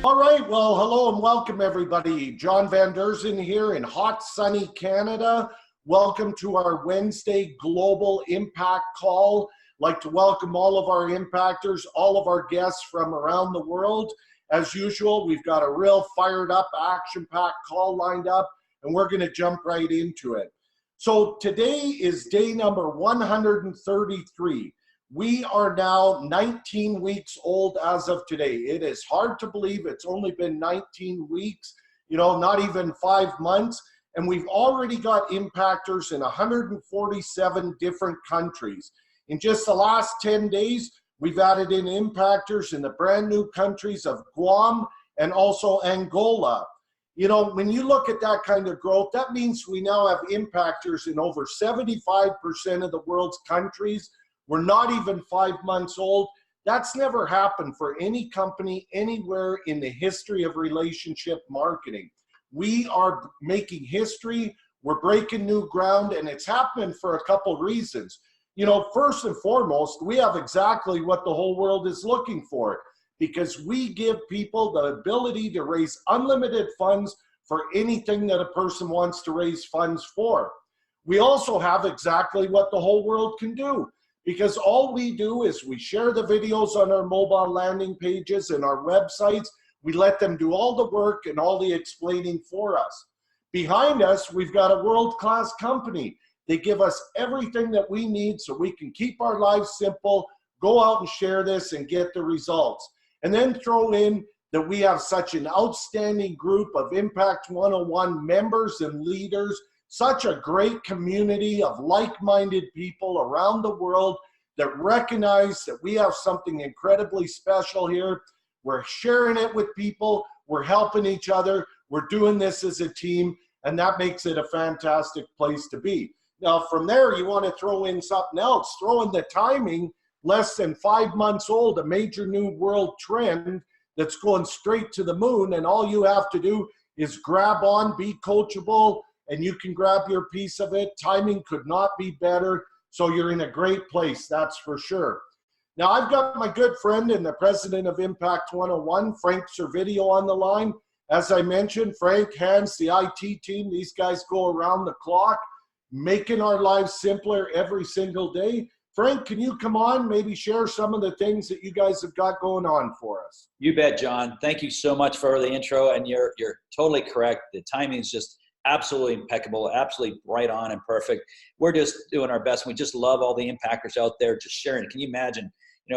All right, well, hello and welcome everybody. John Van Derzen here in hot, sunny Canada. Welcome to our Wednesday Global Impact Call. I'd like to welcome all of our impactors, all of our guests from around the world. As usual, we've got a real fired up, action-packed call lined up, and we're gonna jump right into it. So today is day number 133. We are now 19 weeks old as of today. It is hard to believe it's only been 19 weeks, not even 5 months. And we've already got impactors in 147 different countries. In just the last 10 days, we've added in impactors in the brand new countries of Guam and also Angola. When you look at that kind of growth, that means we now have impactors in over 75% of the world's countries. We're not even 5 months old. That's never happened for any company anywhere in the history of relationship marketing. We are making history, we're breaking new ground, and it's happening for a couple reasons. First and foremost, we have exactly what the whole world is looking for, because we give people the ability to raise unlimited funds for anything that a person wants to raise funds for. We also have exactly what the whole world can do, because all we do is we share the videos on our mobile landing pages and our websites. We let them do all the work and all the explaining for us. Behind us, we've got a world-class company. They give us everything that we need so we can keep our lives simple, go out and share this and get the results. And then throw in that we have such an outstanding group of Impact 101 members and leaders, such a great community of like-minded people around the world that recognize that we have something incredibly special here. We're sharing it with people, we're helping each other, we're doing this as a team, and that makes it a fantastic place to be. Now from there, you want to throw in something else, throw in the timing, less than 5 months old, a major new world trend that's going straight to the moon, and all you have to do is grab on, be coachable, and you can grab your piece of it. Timing could not be better, so you're in a great place, that's for sure. Now, I've got my good friend and the president of Impact 101, Frank Servedio, on the line. As I mentioned, Frank, Hans, the IT team, these guys go around the clock, making our lives simpler every single day. Frank, can you come on, maybe share some of the things that you guys have got going on for us? You bet, John. Thank you so much for the intro, and you're totally correct. The timing is just absolutely impeccable, absolutely right on and perfect. We're just doing our best. We just love all the impactors out there just sharing. Can you imagine,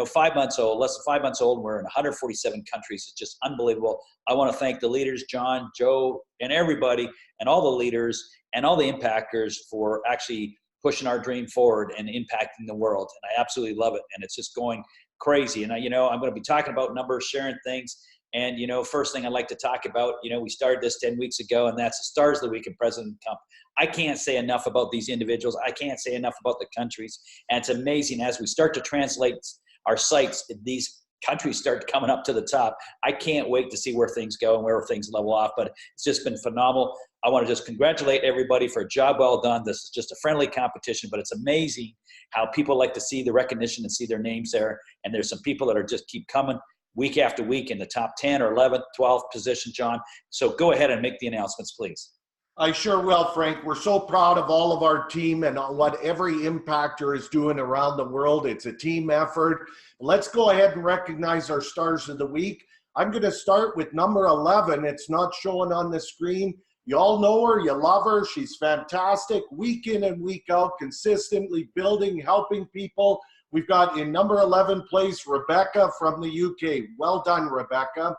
5 months old, less than 5 months old, and we're in 147 countries. It's just unbelievable. I want to thank the leaders, John, Joe, and everybody, and all the leaders and all the impactors for actually pushing our dream forward and impacting the world. And I absolutely love it. And it's just going crazy. And I'm going to be talking about numbers, sharing things. And, first thing I'd like to talk about, we started this 10 weeks ago, and that's the Stars of the Week in President Trump. I can't say enough about these individuals. I can't say enough about the countries. And it's amazing as we start to translate our sites, these countries start coming up to the top. I can't wait to see where things go and where things level off, but it's just been phenomenal. I want to just congratulate everybody for a job well done. This is just a friendly competition, but it's amazing how people like to see the recognition and see their names there. And there's some people that are just keep coming week after week in the top 10 or 11th, 12th position, John. So go ahead and make the announcements, please. I sure will, Frank. We're so proud of all of our team and what every impactor is doing around the world. It's a team effort. Let's go ahead and recognize our Stars of the Week. I'm going to start with number 11. It's not showing on the screen. You all know her, you love her. She's fantastic. Week in and week out, consistently building, helping people. We've got in number 11 place, Rebecca from the UK. Well done, Rebecca.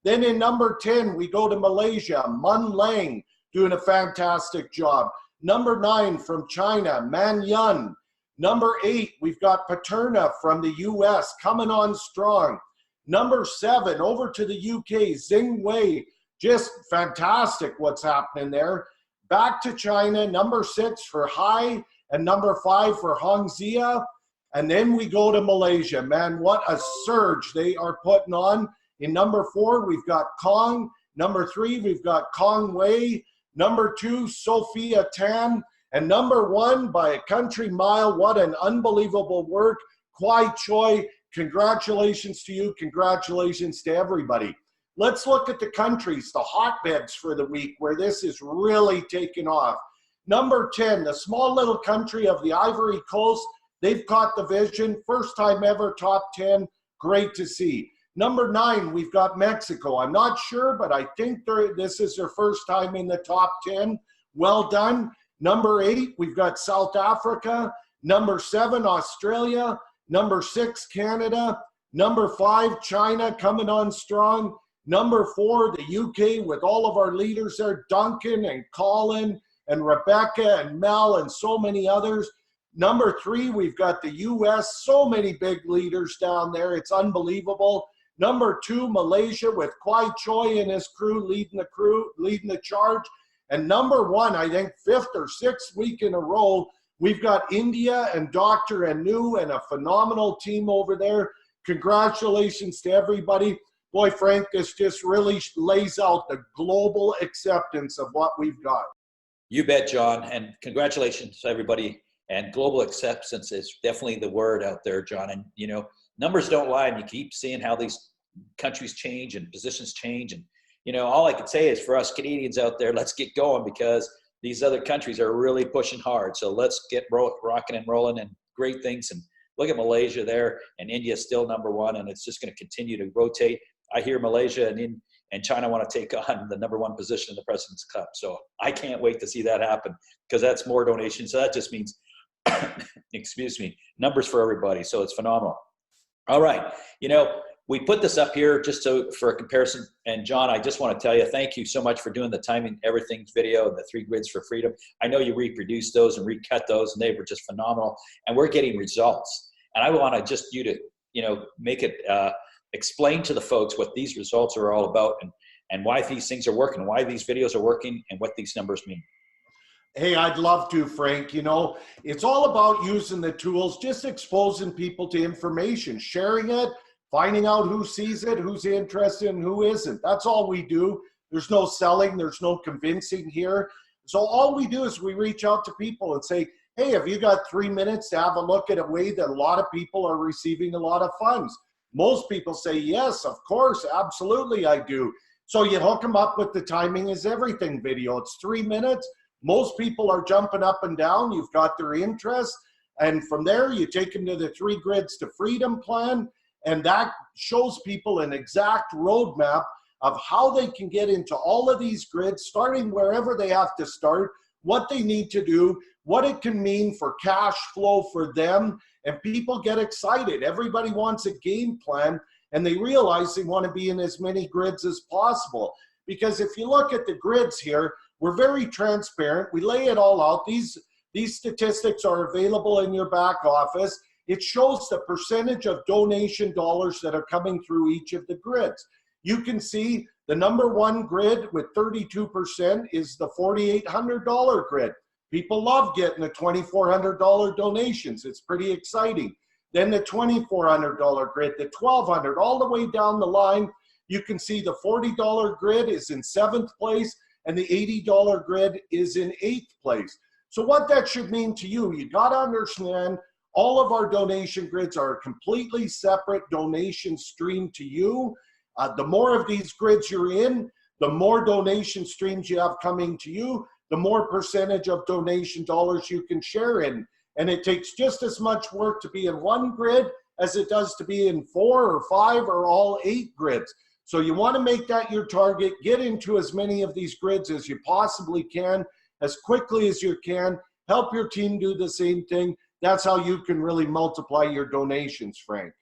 Then in number 10, we go to Malaysia, Mun Lang, doing a fantastic job. Number 9 from China, Man Yun. Number 8, we've got Paterna from the US coming on strong. Number 7, over to the UK, Xing Wei. Just fantastic what's happening there. Back to China, number 6 for Hai, and number 5 for Hong Zia. And then we go to Malaysia. Man, what a surge they are putting on. In number 4, we've got Kong. Number 3, we've got Kong Wei. Number 2, Sophia Tan. And number 1, by a country mile, what an unbelievable work, Kwai Choi. Congratulations to you. Congratulations to everybody. Let's look at the countries, the hotbeds for the week where this is really taken off. Number 10, the small little country of the Ivory Coast. They've caught the vision. First time ever top 10. Great to see. Number 9, we've got Mexico. I'm not sure, but I think this is their first time in the top 10. Well done. Number 8, we've got South Africa. Number 7, Australia. Number 6, Canada. Number 5, China coming on strong. Number 4, the UK with all of our leaders there, Duncan and Colin and Rebecca and Mel and so many others. Number 3, we've got the US, so many big leaders down there. It's unbelievable. Number 2, Malaysia with Kwai Choi and his crew leading the charge. And number 1, I think 5th or 6th week in a row, we've got India and Dr. Anu and a phenomenal team over there. Congratulations to everybody. Boy, Frank, this just really lays out the global acceptance of what we've got. You bet, John, and congratulations to everybody. And global acceptance is definitely the word out there, John. And, you know, numbers don't lie, and you keep seeing how these countries change and positions change. And, you know, all I can say is for us Canadians out there, let's get going, because these other countries are really pushing hard. So let's get rocking and rolling, and great things. And look at Malaysia there, and India still number 1, and it's just going to continue to rotate. I hear Malaysia and China want to take on the number 1 position in the President's Cup. So I can't wait to see that happen, because that's more donations. So that just means, excuse me, numbers for everybody. So it's phenomenal. All right. You know, we put this up here just for a comparison. And John, I just want to tell you, thank you so much for doing the timing everything video and the 3 grids for freedom. I know you reproduced those and recut those, and they were just phenomenal. And we're getting results. And I want to just you to, you know, make it, explain to the folks what these results are all about, and why these things are working, why these videos are working, and what these numbers mean. Hey, I'd love to, Frank. You know, it's all about using the tools, just exposing people to information, sharing it, finding out who sees it, who's interested, and who isn't. That's all we do. There's no selling, there's no convincing here. So all we do is we reach out to people and say, hey, have you got 3 minutes to have a look at a way that a lot of people are receiving a lot of funds? Most people say, yes, of course, absolutely I do. So you hook them up with the timing is everything video. It's 3 minutes. Most people are jumping up and down. You've got their interest. And from there, you take them to the 3 grids to freedom plan. And that shows people an exact roadmap of how they can get into all of these grids, starting wherever they have to start, what they need to do, what it can mean for cash flow for them. And people get excited. Everybody wants a game plan, and they realize they want to be in as many grids as possible. Because if you look at the grids here, we're very transparent. We lay it all out. These statistics are available in your back office. It shows the percentage of donation dollars that are coming through each of the grids. You can see the number 1 grid with 32% is the $4,800 grid. People love getting the $2,400 donations. It's pretty exciting. Then the $2,400 grid, the $1,200, all the way down the line, you can see the $40 grid is in 7th place, and the $80 grid is in 8th place. So what that should mean to you, you got to understand all of our donation grids are a completely separate donation stream to you. The more of these grids you're in, the more donation streams you have coming to you, the more percentage of donation dollars you can share in. And it takes just as much work to be in 1 grid as it does to be in 4 or 5 or all 8 grids. So you want to make that your target, get into as many of these grids as you possibly can, as quickly as you can, help your team do the same thing. That's how you can really multiply your donations, Frank.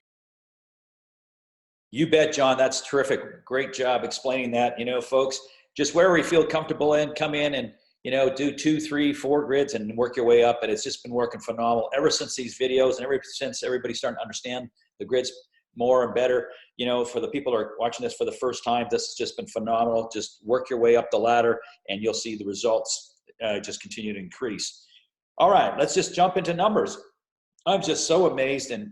You bet, John. That's terrific. Great job explaining that. You know, folks, just wherever you feel comfortable in, come in and, you know, do 2, 3, 4 grids and work your way up. And it's just been working phenomenal ever since these videos, and ever since everybody's starting to understand the grids more and better. You know, for the people who are watching this for the first time, this has just been phenomenal. Just work your way up the ladder and you'll see the results just continue to increase. All right, let's just jump into numbers. I'm just so amazed and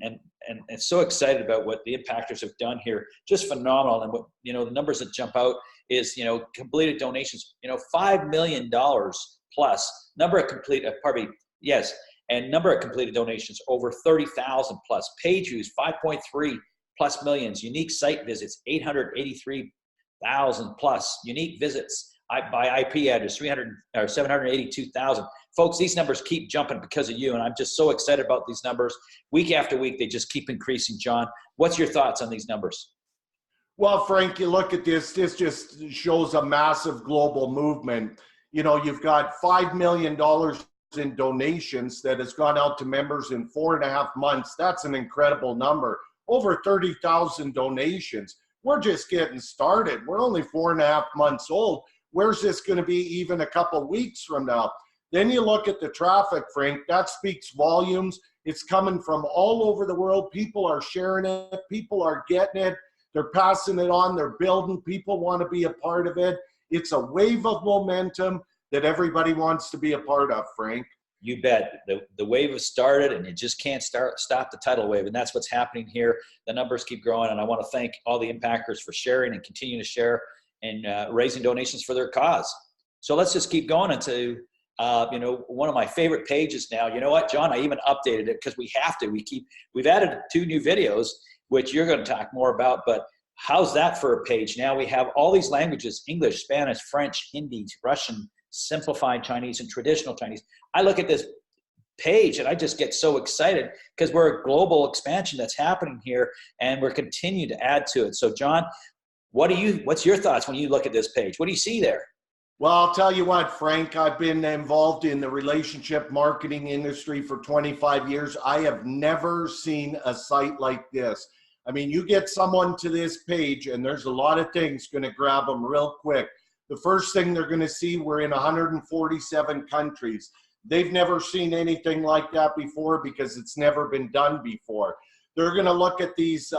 so excited about what the impactors have done here. Just phenomenal. And what, you know, the numbers that jump out is, you know, completed donations, you know, $5 million plus, number of complete, and number of completed donations over 30,000 plus, page views 5.3 plus millions, unique site visits 300,000 plus unique visits by IP address, 782,000. Folks, these numbers keep jumping because of you, and I'm just so excited about these numbers. Week after week, they just keep increasing. John, what's your thoughts on these numbers? Well, Frank, you look at this just shows a massive global movement. You know, you've got $5 million in donations that has gone out to members in 4.5 months. That's an incredible number. Over 30,000 donations. We're just getting started. We're only 4.5 months old. Where's this going to be even a couple weeks from now? Then you look at the traffic, Frank, that speaks volumes. It's coming from all over the world. People are sharing it. People are getting it. They're passing it on. They're building. People want to be a part of it. It's a wave of momentum that everybody wants to be a part of, Frank. You bet. The wave has started, and you just can't stop the tidal wave, and that's what's happening here. The numbers keep growing, and I want to thank all the Impactors for sharing and continuing to share and raising donations for their cause. So let's just keep going into one of my favorite pages now. You know what, John? I even updated it because we have to. We've added 2 new videos, which you're going to talk more about, but how's that for a page? Now we have all these languages: English, Spanish, French, Hindi, Russian, simplified Chinese, and traditional Chinese. I look at this page and I just get so excited because we're a global expansion that's happening here, and we're continuing to add to it. So John, what's your thoughts when you look at this page? What do you see there? Well, I'll tell you what, Frank, I've been involved in the relationship marketing industry for 25 years. I have never seen a site like this. I mean, you get someone to this page and there's a lot of things going to grab them real quick. The first thing they're going to see, we're in 147 countries. They've never seen anything like that before because it's never been done before. They're going to look at these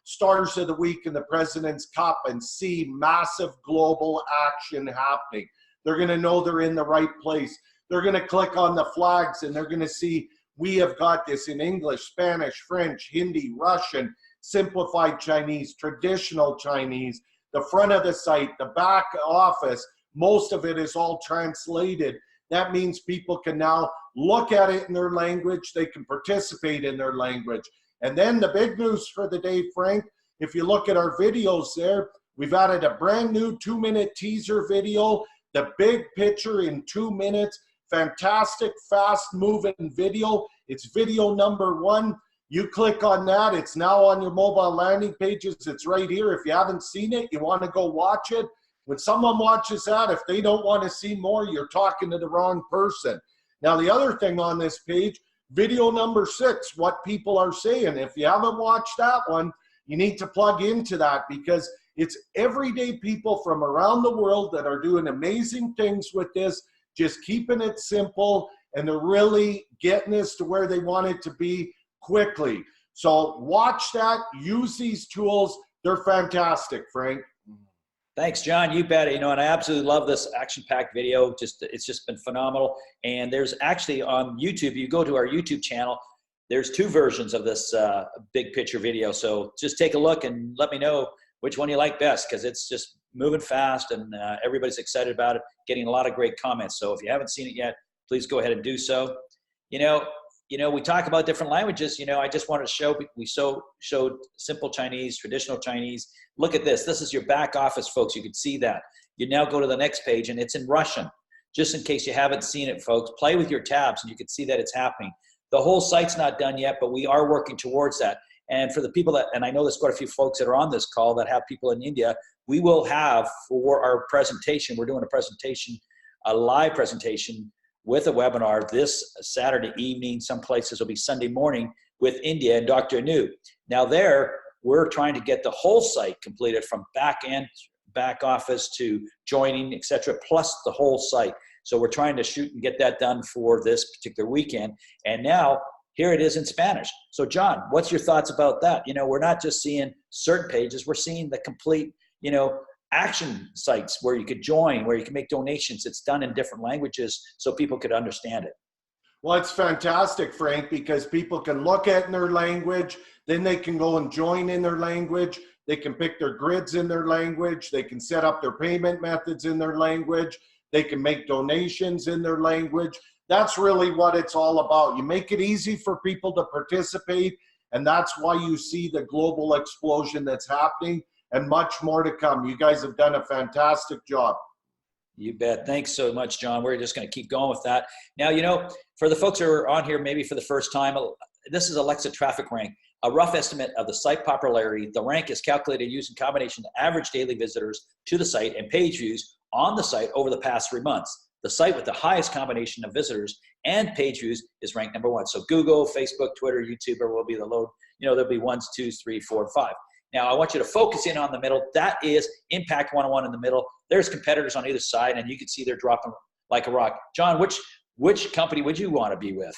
stars of the week in the President's Cup and see massive global action happening. They're going to know they're in the right place. They're going to click on the flags and they're going to see we have got this in English, Spanish, French, Hindi, Russian, simplified Chinese, traditional Chinese, the front of the site, the back office, most of it is all translated. That means people can now look at it in their language. They can participate in their language. And then the big news for the day, Frank, if you look at our videos there, we've added a brand new 2-minute teaser video, the big picture in 2 minutes, fantastic, fast moving video. It's video number 1. You click on that, it's now on your mobile landing pages. It's right here. If you haven't seen it, you want to go watch it. When someone watches that, if they don't want to see more, you're talking to the wrong person. Now, the other thing on this page, video number 6, what people are saying. If you haven't watched that one, you need to plug into that because it's everyday people from around the world that are doing amazing things with this, just keeping it simple, and they're really getting this to where they want it to be quickly. So watch that, use these tools. They're fantastic, Frank. Thanks, John. You bet. And I absolutely love this action-packed video. It's just been phenomenal. And there's actually on YouTube, you go to our YouTube channel, there's 2 versions of this big picture video. So just take a look and let me know which one you like best, because it's just moving fast and everybody's excited about it, getting a lot of great comments. So if you haven't seen it yet, please go ahead and do so. We talk about different languages. I just wanted to show, we showed simple Chinese, traditional Chinese. Look at this. This is your back office, folks. You can see that. You now go to the next page and it's in Russian. Just in case you haven't seen it, folks, play with your tabs and you can see that it's happening. The whole site's not done yet, but we are working towards that. And for the people that, and I know there's quite a few folks that are on this call that have people in India, we will have for our presentation, we're doing a presentation, a live presentation with a webinar this Saturday evening. Some places will be Sunday morning with India and Dr. Anu. Now there, we're trying to get the whole site completed from back office to joining, etc., plus the whole site. So we're trying to shoot and get that done for this particular weekend. And now here it is in Spanish. So John, what's your thoughts about that? We're not just seeing certain pages, we're seeing the complete, action sites where you could join, where you can make donations. It's done in different languages so people could understand it. Well, it's fantastic, Frank, because people can look at in their language, then they can go and join in their language. They can pick their grids in their language. They can set up their payment methods in their language. They can make donations in their language. That's really what it's all about. You make it easy for people to participate, and that's why you see the global explosion that's happening. and much more to come. You guys have done a fantastic job. You bet. Thanks so much, John. We're just going to keep going with that. Now, you know, for the folks who are on here maybe for the first time, this is Alexa traffic rank, a rough estimate of the site popularity. The rank is calculated using combination of average daily visitors to the site and page views on the site over the past 3 months. The site with the highest combination of visitors and page views is ranked #1. So Google, Facebook, Twitter, YouTube will be the load. You know, there'll be 1s, 2s, 3, 4, and 5. Now, I want you to focus in on the middle. That is Impact 101 in the middle. There's competitors on either side, and you can see they're dropping like a rock. John, which company would you want to be with?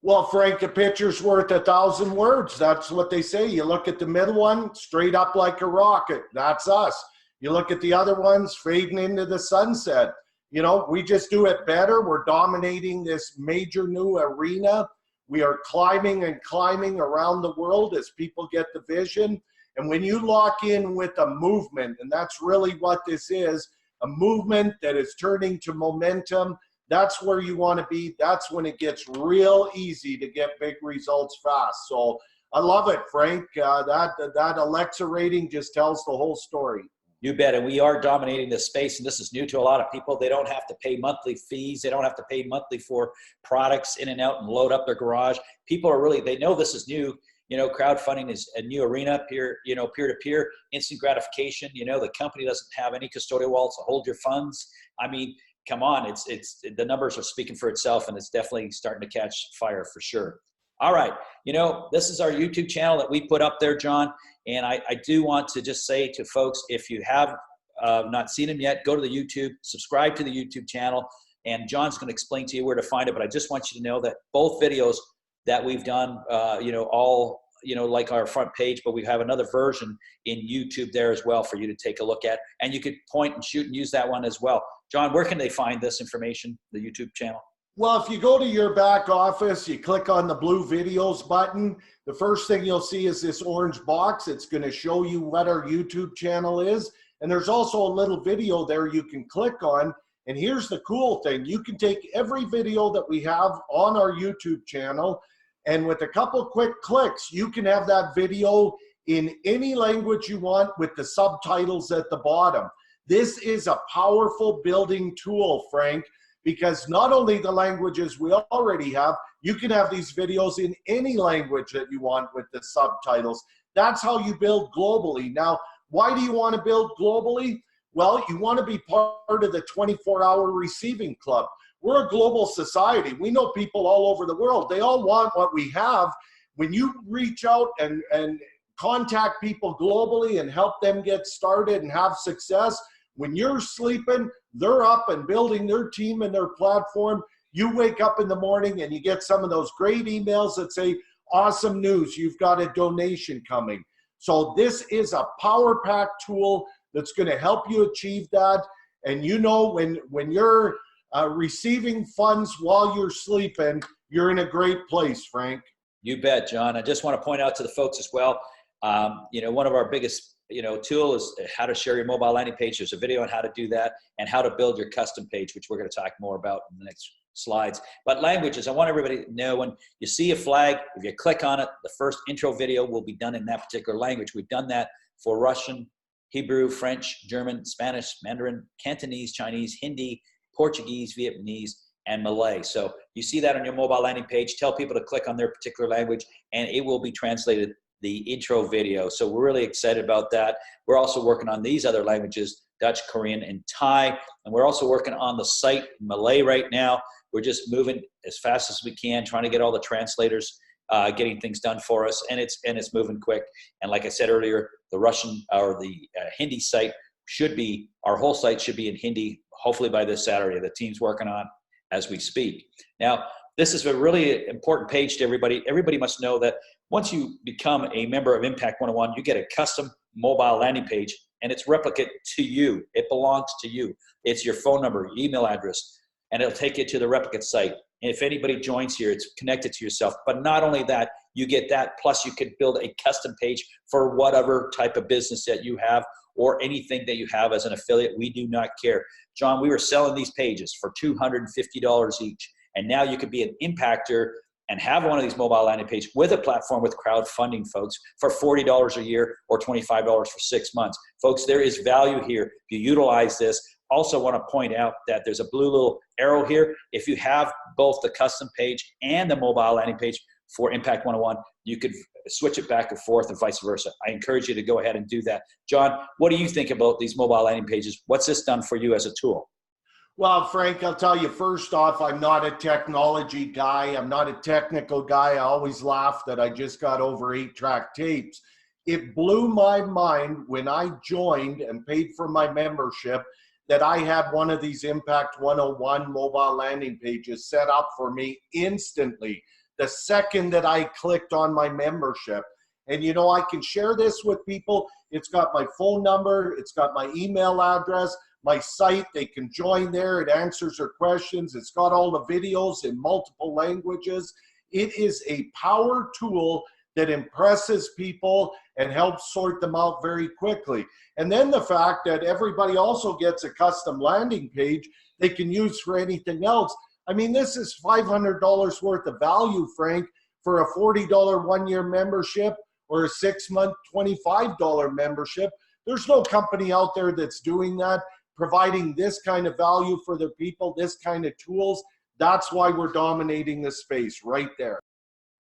Well, Frank, a picture's worth 1,000 words. That's what they say. You look at the middle one, straight up like a rocket. That's us. You look at the other ones, fading into the sunset. You know, we just do it better. We're dominating this major new arena. We are climbing and climbing around the world as people get the vision. And when you lock in with a movement, and that's really what this is, a movement that is turning to momentum, that's where you want to be. That's when it gets real easy to get big results fast. So I love it, Frank. That Alexa rating just tells the whole story. You bet. And we are dominating this space. And this is new to a lot of people. They don't have to pay monthly fees. They don't have to pay monthly for products in and out and load up their garage. People are really, they know this is new. You know, crowdfunding is a new arena, peer-to-peer, instant gratification. You know, the company doesn't have any custodial wallets to hold your funds. I mean, come on, it's the numbers are speaking for itself, and it's definitely starting to catch fire for sure. All right, you know, this is our YouTube channel that we put up there, John, and I do want to just say to folks, if you have not seen them yet, go to the YouTube, subscribe to the YouTube channel, and John's going to explain to you where to find it, but I just want you to know that both videos that we've done, you know, all, you know, like our front page, but we have another version in YouTube there as well for you to take a look at, and you could point and shoot and use that one as well. John, where can they find this information, the YouTube channel? Well, if you go to your back office, you click on the blue videos button, the first thing you'll see is this orange box. It's going to show you what our YouTube channel is. And there's also a little video there you can click on. And here's the cool thing. You can take every video that we have on our YouTube channel, and with a couple quick clicks, you can have that video in any language you want with the subtitles at the bottom. This is a powerful building tool, Frank, because not only the languages we already have, you can have these videos in any language that you want with the subtitles. That's how you build globally. Now, why do you want to build globally? Well, you want to be part of the 24-hour receiving club. We're a global society. We know people all over the world. They all want what we have. When you reach out and contact people globally and help them get started and have success, when you're sleeping, they're up and building their team and their platform. You wake up in the morning and you get some of those great emails that say, awesome news, you've got a donation coming. So this is a power-packed tool that's going to help you achieve that. And you know, when you're receiving funds while you're sleeping, you're in a great place, Frank. You bet, John. I just want to point out to the folks as well, you know, one of our biggest tool is how to share your mobile landing page. There's a video on how to do that and how to build your custom page, which we're going to talk more about in the next slides. But languages, I want everybody to know, when you see a flag, if you click on it, the first intro video will be done in that particular language. We've done that for Russian, Hebrew, French, German, Spanish, Mandarin, Cantonese, Chinese, Hindi, Portuguese, Vietnamese, and Malay. So you see that on your mobile landing page. Tell people to click on their particular language, and it will be translated, the intro video. So we're really excited about that. We're also working on these other languages, Dutch, Korean, and Thai. And we're also working on the site in Malay right now. We're just moving as fast as we can, trying to get all the translators getting things done for us, and it's moving quick. And like I said earlier, the Russian or the Hindi site should be, our whole site should be in Hindi, hopefully by this Saturday. The team's working on as we speak. Now, this is a really important page to everybody. Everybody must know that once you become a member of Impact 101, you get a custom mobile landing page, and it's replicate to you. It belongs to you. It's your phone number, email address, and it'll take you to the replicate site. And if anybody joins here, it's connected to yourself. But not only that, you get that, plus you could build a custom page for whatever type of business that you have or anything that you have as an affiliate. We do not care. John, we were selling these pages for $250 each. And now you could be an impactor and have one of these mobile landing pages with a platform with crowdfunding, folks, for $40 a year or $25 for 6 months. Folks, there is value here if you utilize this. Also want to point out that there's a blue little arrow here. If you have both the custom page and the mobile landing page for Impact 101, you could switch it back and forth and vice versa. I encourage you to go ahead and do that. John, what do you think about these mobile landing pages? What's this done for you as a tool? Well, Frank, I'll tell you, first off, I'm not a technology guy. I'm not a technical guy. I always laugh that I just got over 8-track tapes. It blew my mind when I joined and paid for my membership that I had one of these Impact 101 mobile landing pages set up for me instantly the second that I clicked on my membership. And you know, I can share this with people. It's got my phone number, it's got my email address, my site. They can join there. It answers their questions. It's got all the videos in multiple languages. It is a power tool that impresses people and helps sort them out very quickly. And then the fact that everybody also gets a custom landing page they can use for anything else. I mean, this is $500 worth of value, Frank, for a $40 one-year membership or a 6-month $25 membership. There's no company out there that's doing that, providing this kind of value for their people, this kind of tools. That's why we're dominating this space right there.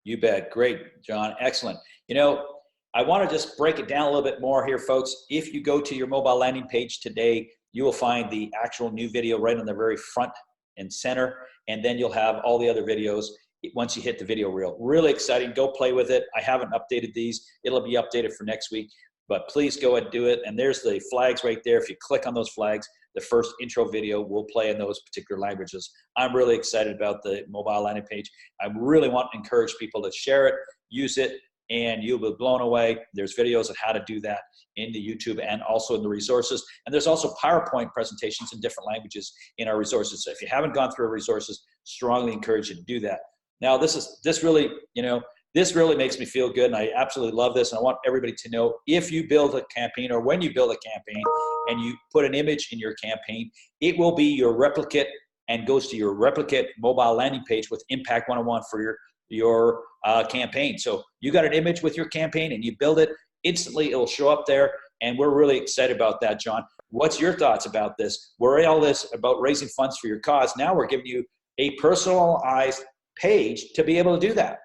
You bet. Great, John. Excellent. You know, I want to just break it down a little bit more here, folks. If you go to your mobile landing page today, you will find the actual new video right on the very front and center, and then you'll have all the other videos once you hit the video reel. Really exciting. Go play with it. I haven't updated these. It'll be updated for next week, but please go ahead and do it. And there's the flags right there. If you click on those flags, the first intro video will play in those particular languages. I'm really excited about the mobile landing page. I really want to encourage people to share it, use it, and you'll be blown away. There's videos on how to do that in the YouTube and also in the resources. And there's also PowerPoint presentations in different languages in our resources. So if you haven't gone through our resources, strongly encourage you to do that. Now, this really makes me feel good, and I absolutely love this. And I want everybody to know, if you build a campaign or when you build a campaign and you put an image in your campaign, it will be your replicate and goes to your replicate mobile landing page with Impact 101 for your campaign. So you got an image with your campaign and you build it, instantly it'll show up there. And we're really excited about that, John. What's your thoughts about this? We're all this about raising funds for your cause. Now we're giving you a personalized page to be able to do that.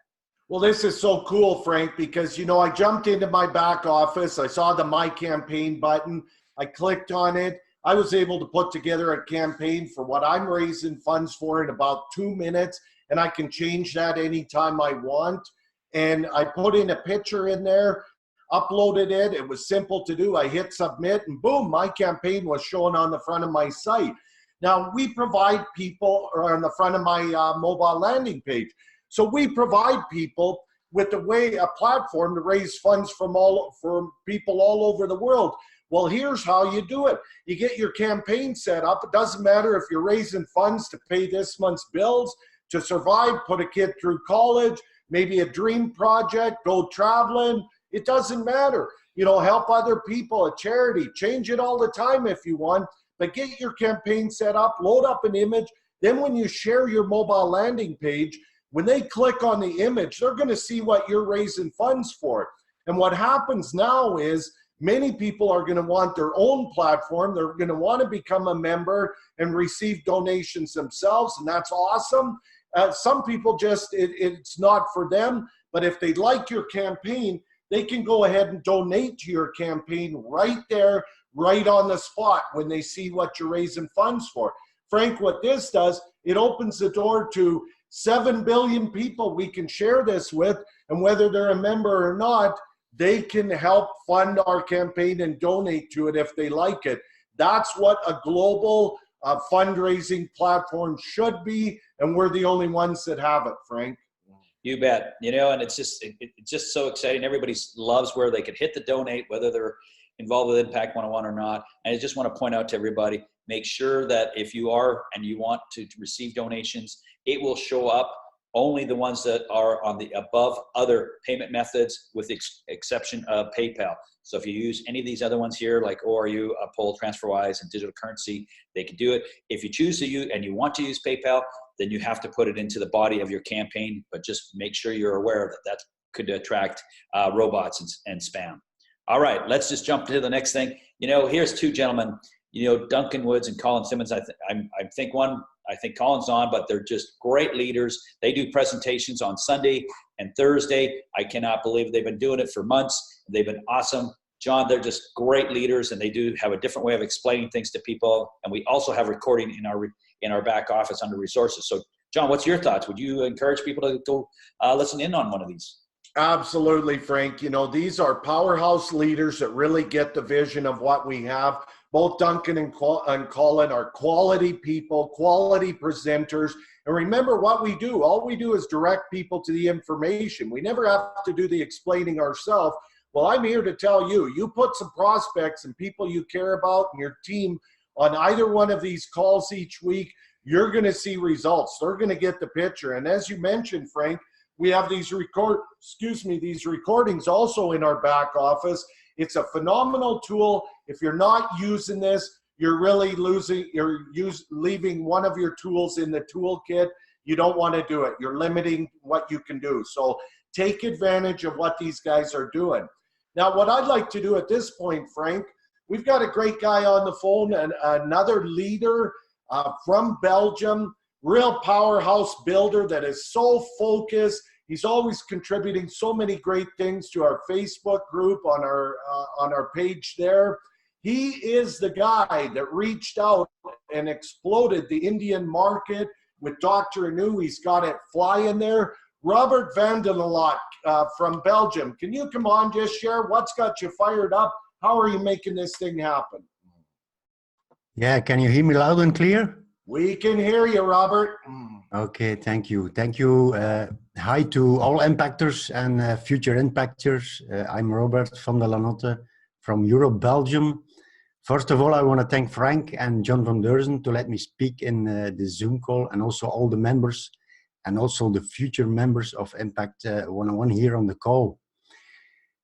Well, this is so cool, Frank, because, you know, I jumped into my back office. I saw the My Campaign button. I clicked on it. I was able to put together a campaign for what I'm raising funds for in about 2 minutes, and I can change that anytime I want. And I put in a picture in there, uploaded it. It was simple to do. I hit submit, and boom, my campaign was showing on the front of my site. Now, we provide people, or on the front of my mobile landing page. So we provide people with a platform to raise funds from people all over the world. Well, here's how you do it. You get your campaign set up. It doesn't matter if you're raising funds to pay this month's bills, to survive, put a kid through college, maybe a dream project, go traveling. It doesn't matter. You know, help other people, a charity, change it all the time if you want, but get your campaign set up, load up an image. Then when you share your mobile landing page, when they click on the image, they're going to see what you're raising funds for. And what happens now is many people are going to want their own platform. They're going to want to become a member and receive donations themselves, and that's awesome. Some people it's not for them, but if they like your campaign, they can go ahead and donate to your campaign right there, right on the spot when they see what you're raising funds for. Frank, what this does, it opens the door to 7 billion people we can share this with, and whether they're a member or not, they can help fund our campaign and donate to it if they like it. That's what a global fundraising platform should be, and we're the only ones that have it, Frank. You bet. You know, and it's just so exciting. Everybody loves where they can hit the donate, whether they're involved with Impact 101 or not. And I just want to point out to everybody, make sure that if you are and you want to receive donations, it will show up only the ones that are on the above other payment methods with the exception of PayPal. So if you use any of these other ones here, like ORU, Uphold, TransferWise, and digital currency, they can do it. If you choose to use and you want to use PayPal, then you have to put it into the body of your campaign, but just make sure you're aware that that could attract robots and spam. All right, let's just jump to the next thing. You know, here's two gentlemen, you know, Duncan Woods and Colin Simmons. I think Colin's on, but they're just great leaders. They do presentations on Sunday and Thursday. I cannot believe they've been doing it for months. They've been awesome. John, they're just great leaders, and they do have a different way of explaining things to people. And we also have recording in our back office under resources. So, John, what's your thoughts? Would you encourage people to go listen in on one of these? Absolutely, Frank. You know, these are powerhouse leaders that really get the vision of what we have. Both Duncan and Colin are quality people, quality presenters. And remember what we do. All we do is direct people to the information. We never have to do the explaining ourselves. Well, I'm here to tell you, you put some prospects and people you care about and your team on either one of these calls each week, you're going to see results. They're going to get the picture. And as you mentioned, Frank, we have these recordings also in our back office. It's a phenomenal tool. If you're not using this, you're really leaving one of your tools in the toolkit. You don't want to do it. You're limiting what you can do. So take advantage of what these guys are doing. Now, what I'd like to do at this point, Frank, we've got a great guy on the phone, and another leader from Belgium, real powerhouse builder that is so focused. He's always contributing so many great things to our Facebook group on our page there. He is the guy that reached out and exploded the Indian market with Dr. Anu. He's got it flying there. Robert Vandenelot from Belgium. Can you come on, just share what's got you fired up? How are you making this thing happen? Yeah, can you hear me loud and clear? We can hear you, Robert. Okay, thank you. Thank you. Hi to all impactors and future impactors. I'm Robert van der Lanotte from Europe, Belgium. First of all, I want to thank Frank and John van Deurzen to let me speak in the Zoom call, and also all the members and also the future members of Impact 101 here on the call.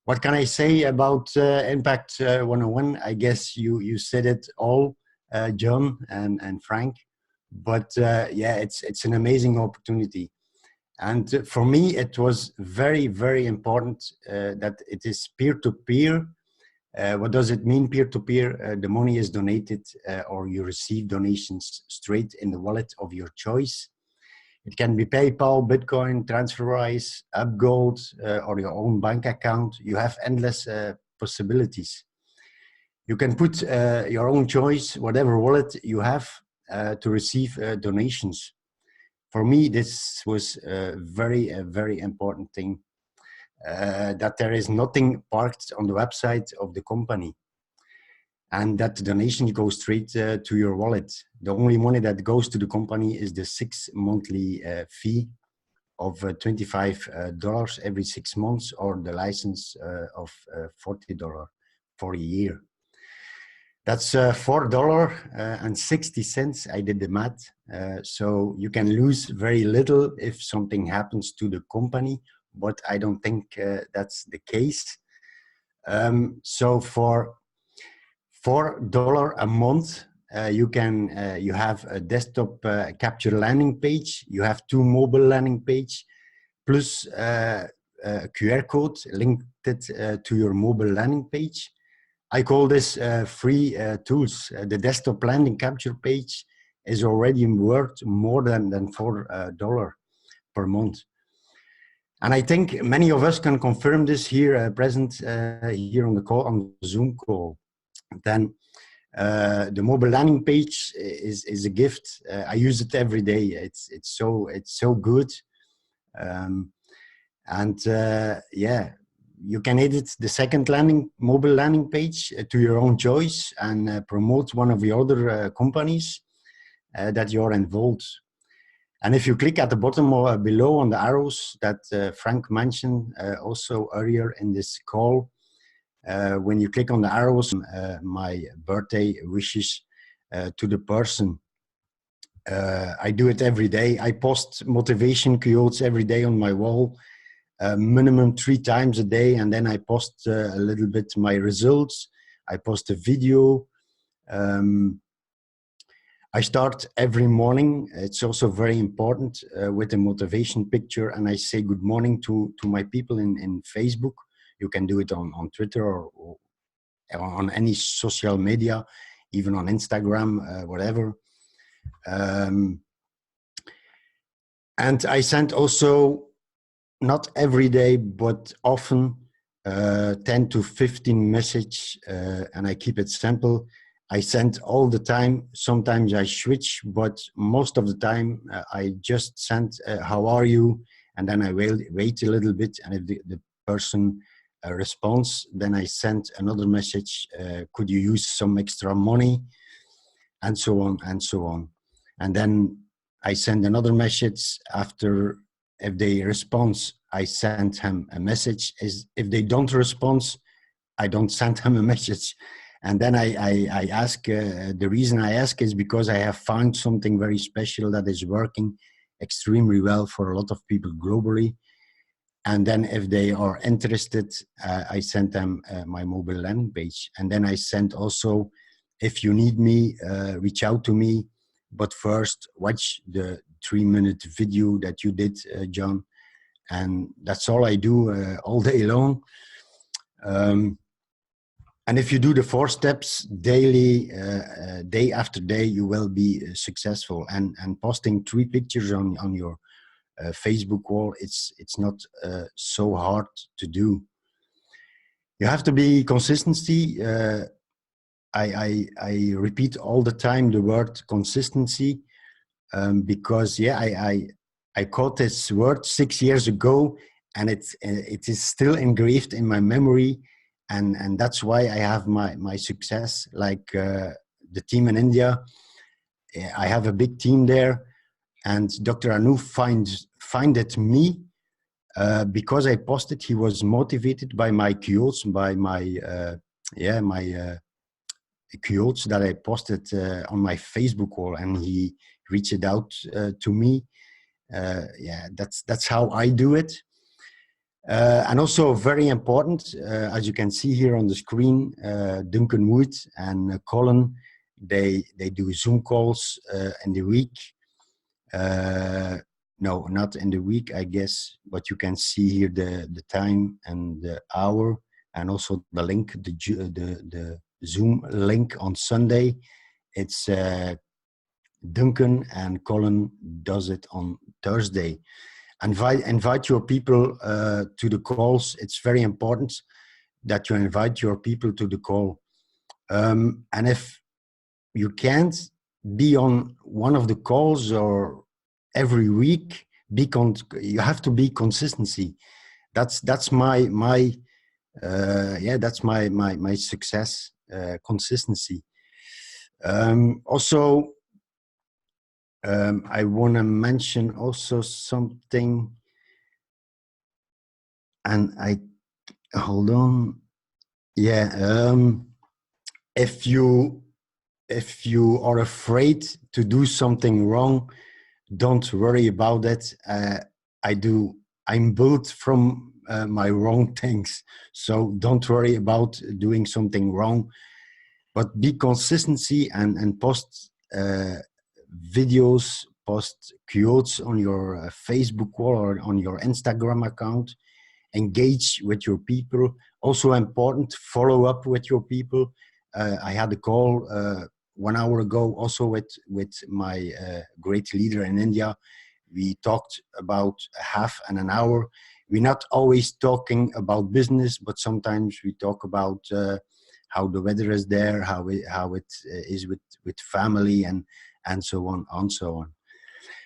What can I say about Impact 101? I guess you said it all, John and Frank. But yeah, it's an amazing opportunity. And for me, it was very, very important that it is peer-to-peer. What does it mean, peer-to-peer? The money is donated or you receive donations straight in the wallet of your choice. It can be PayPal, Bitcoin, TransferWise, Upgold, or your own bank account. You have endless possibilities. You can put your own choice, whatever wallet you have, to receive donations. For me, this was a very important thing, that there is nothing parked on the website of the company, and that the donation goes straight to your wallet. The only money that goes to the company is the 6 monthly fee of $25 every 6 months, or the license of $40 for a year. That's $4.60. I did the math. So you can lose very little if something happens to the company, but I don't think that's the case. So for $4 a month, you have a desktop capture landing page. You have 2 mobile landing page, plus a QR code linked to your mobile landing page. I call this free tools. The desktop landing capture page is already worth more than $4 per month. And I think many of us can confirm this here present here on the call, on the Zoom call. Then the mobile landing page is a gift. I use it every day. It's so good. Yeah, you can edit the second mobile landing page to your own choice and promote one of the other companies that you're involved. And if you click at the bottom or below on the arrows that Frank mentioned also earlier in this call, when you click on the arrows, my birthday wishes to the person. I do it every day. I post motivation quotes every day on my wall, minimum 3 times a day, and then I post a little bit my results. I post a video. I start every morning. It's also very important with a motivation picture, and I say good morning to my people in Facebook. You can do it on Twitter or on any social media, even on Instagram, whatever. And I send also, not every day, but often 10 to 15 message, and I keep it simple. I send all the time. Sometimes I switch, but most of the time I just send, how are you? And then I wait a little bit, and if the person responds, then I send another message, could you use some extra money? And so on and so on. And then I send another message after. If they respond, I send him a message. If they don't respond, I don't send him a message. And then I ask, the reason I ask is because I have found something very special that is working extremely well for a lot of people globally. And then if they are interested, I send them my mobile landing page. And then I send also, if you need me, reach out to me. But first, watch the 3-minute video that you did, John. And that's all I do all day long. And if you do the 4 steps daily, day after day, you will be successful. And posting 3 pictures on your Facebook wall, it's not so hard to do. You have to be consistency. I repeat all the time the word consistency, because I caught this word 6 years ago, and it is still engraved in my memory, and that's why I have my success. Like the team in India, I have a big team there, and Dr. Anu finded me because I posted. He was motivated by my quotes, by my quotes that I posted on my Facebook wall, and he reached out to me. That's how I do it. And also very important, as you can see here on the screen, Duncan Wood and Colin, they do Zoom calls in the week. No, not in the week, I guess, but you can see here the time and the hour, and also the link, the Zoom link on Sunday. It's Duncan, and Colin does it on Thursday. Invite your people to the calls. It's very important that you invite your people to the call. And if you can't be on one of the calls or every week, you have to be consistency. That's my success, consistency. Also, I want to mention also something, and hold on. Yeah, if you are afraid to do something wrong, don't worry about it. I'm built from my wrong things, so don't worry about doing something wrong, but be consistency and post videos, post quotes on your Facebook wall or on your Instagram account. Engage with your people. Also important, follow up with your people. I had a call 1 hour ago also with my great leader in India. We talked about half an hour. We're not always talking about business, but sometimes we talk about how the weather is there, how it is with family, and so on and so on.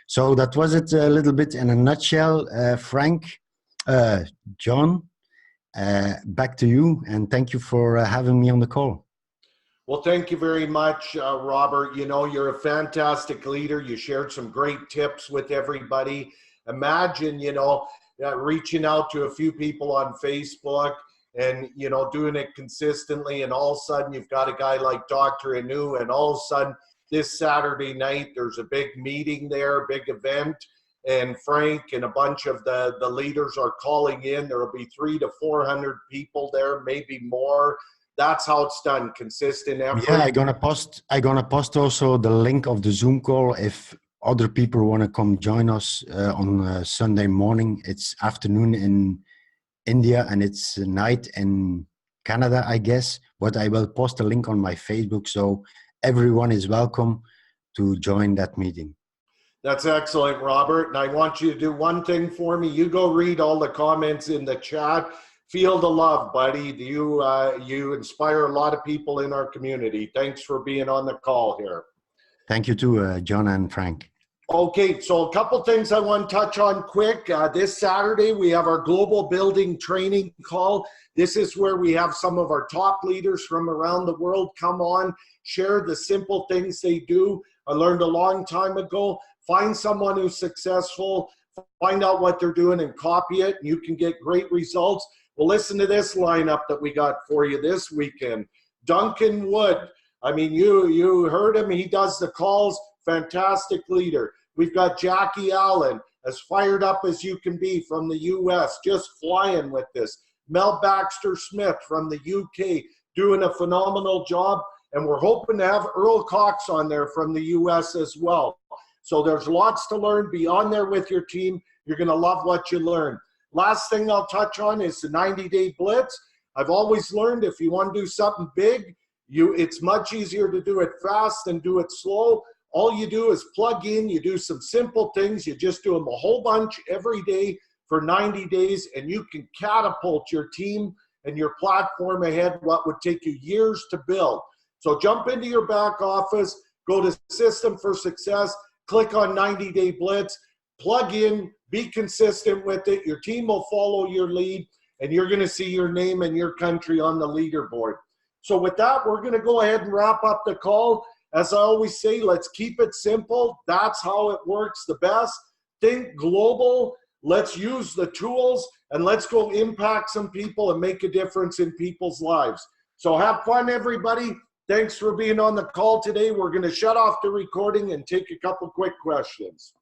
So that was it a little bit in a nutshell. Frank, John, back to you, and thank you for having me on the call. Well, thank you very much, Robert. You know, you're a fantastic leader. You shared some great tips with everybody. Imagine, you know, reaching out to a few people on Facebook and, you know, doing it consistently, and all of a sudden you've got a guy like Dr. Anu, and all of a sudden this Saturday night. There's a big meeting there, big event, and Frank and a bunch of the leaders are calling in. There will be 300 to 400 people there, maybe more. That's how it's done, consistent effort. Yeah, I'm gonna post also the link of the Zoom call if other people want to come join us on Sunday morning. It's afternoon in India and it's night in Canada, I guess. But I will post a link on my Facebook, so everyone is welcome to join that meeting. That's excellent, Robert. And I want you to do one thing for me. You go read all the comments in the chat. Feel the love, buddy. You inspire a lot of people in our community. Thanks for being on the call here. Thank you too, John and Frank. Okay, so a couple things I want to touch on quick. This Saturday, we have our global building training call. This is where we have some of our top leaders from around the world come on, share the simple things they do. I learned a long time ago, find someone who's successful, find out what they're doing and copy it, and you can get great results. Well, listen to this lineup that we got for you this weekend. Duncan Wood. I mean, you heard him. He does the calls. Fantastic leader. We've got Jackie Allen, as fired up as you can be from the U.S., just flying with this. Mel Baxter Smith from the U.K. doing a phenomenal job. And we're hoping to have Earl Cox on there from the U.S. as well. So there's lots to learn. Be on there with your team. You're going to love what you learn. Last thing I'll touch on is the 90-day blitz. I've always learned if you want to do something big, it's much easier to do it fast than do it slow. All you do is plug in, you do some simple things, you just do them a whole bunch every day for 90 days, and you can catapult your team and your platform ahead, what would take you years to build. So jump into your back office, go to System for Success, click on 90-day blitz, plug in, be consistent with it. Your team will follow your lead, and you're going to see your name and your country on the leaderboard. So with that, we're going to go ahead and wrap up the call. As I always say, let's keep it simple. That's how it works the best. Think global. Let's use the tools, and let's go impact some people and make a difference in people's lives. So have fun, everybody. Thanks for being on the call today. We're going to shut off the recording and take a couple quick questions.